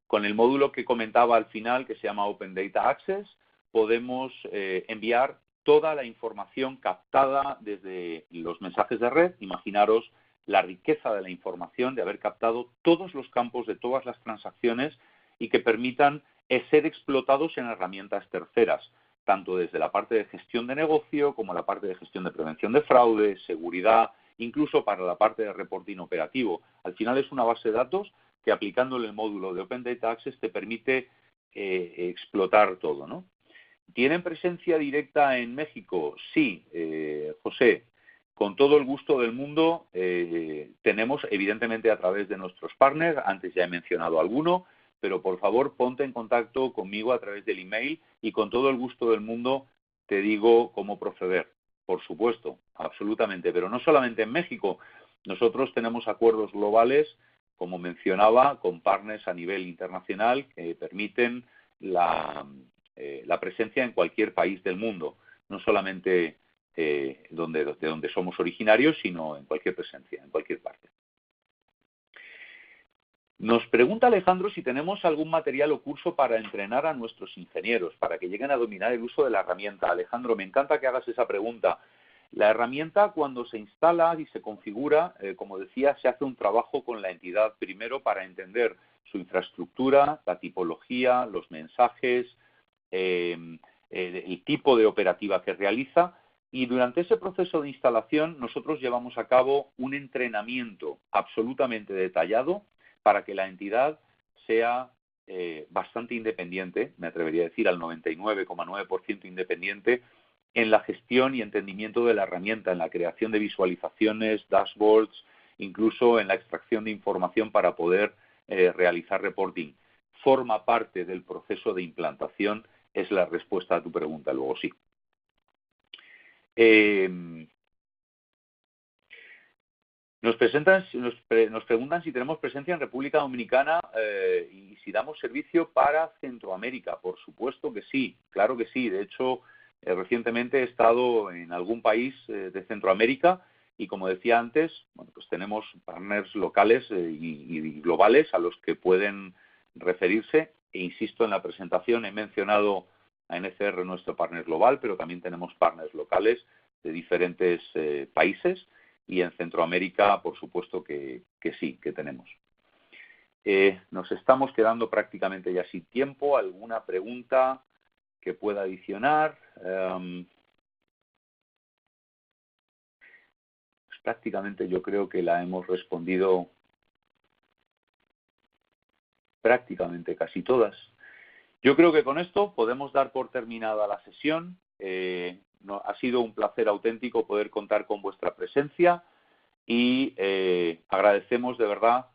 Con el módulo que comentaba al final, que se llama Open Data Access, podemos enviar toda la información captada desde los mensajes de red. Imaginaros la riqueza de la información, de haber captado todos los campos de todas las transacciones y que permitan ser explotados en herramientas terceras, tanto desde la parte de gestión de negocio como la parte de gestión de prevención de fraude, seguridad, incluso para la parte de reporting operativo. Al final es una base de datos que aplicándole el módulo de Open Data Access te permite explotar todo, ¿no? ¿Tienen presencia directa en México? Sí, José, con todo el gusto del mundo. Tenemos, evidentemente, a través de nuestros partners, antes ya he mencionado alguno, pero por favor ponte en contacto conmigo a través del email y con todo el gusto del mundo te digo cómo proceder. Por supuesto, absolutamente, pero no solamente en México. Nosotros tenemos acuerdos globales, como mencionaba, con partners a nivel internacional que permiten la presencia en cualquier país del mundo, no solamente de donde somos originarios, sino en cualquier presencia, en cualquier parte. Nos pregunta Alejandro si tenemos algún material o curso para entrenar a nuestros ingenieros, para que lleguen a dominar el uso de la herramienta. Alejandro, me encanta que hagas esa pregunta. La herramienta, cuando se instala y se configura, como decía, se hace un trabajo con la entidad primero para entender su infraestructura, la tipología, los mensajes, el tipo de operativa que realiza, y durante ese proceso de instalación nosotros llevamos a cabo un entrenamiento absolutamente detallado para que la entidad sea bastante independiente, me atrevería a decir al 99,9% independiente en la gestión y entendimiento de la herramienta, en la creación de visualizaciones, dashboards, incluso en la extracción de información para poder realizar reporting. Forma parte del proceso de implantación, es la respuesta a tu pregunta, luego sí. Nos preguntan si tenemos presencia en República Dominicana y si damos servicio para Centroamérica. Por supuesto que sí, claro que sí. De hecho, recientemente he estado en algún país de Centroamérica y, como decía antes, bueno, pues tenemos partners locales y globales a los que pueden referirse. E insisto, en la presentación he mencionado a NCR, nuestro partner global, pero también tenemos partners locales de diferentes países. Y en Centroamérica, por supuesto que sí, que tenemos. Nos estamos quedando prácticamente ya sin tiempo. ¿Alguna pregunta que pueda adicionar? Pues prácticamente yo creo que la hemos respondido prácticamente casi todas. Yo creo que con esto podemos dar por terminada la sesión. Ha sido un placer auténtico poder contar con vuestra presencia y agradecemos de verdad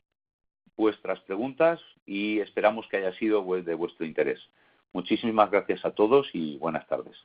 vuestras preguntas y esperamos que haya sido de vuestro interés. Muchísimas gracias a todos y buenas tardes.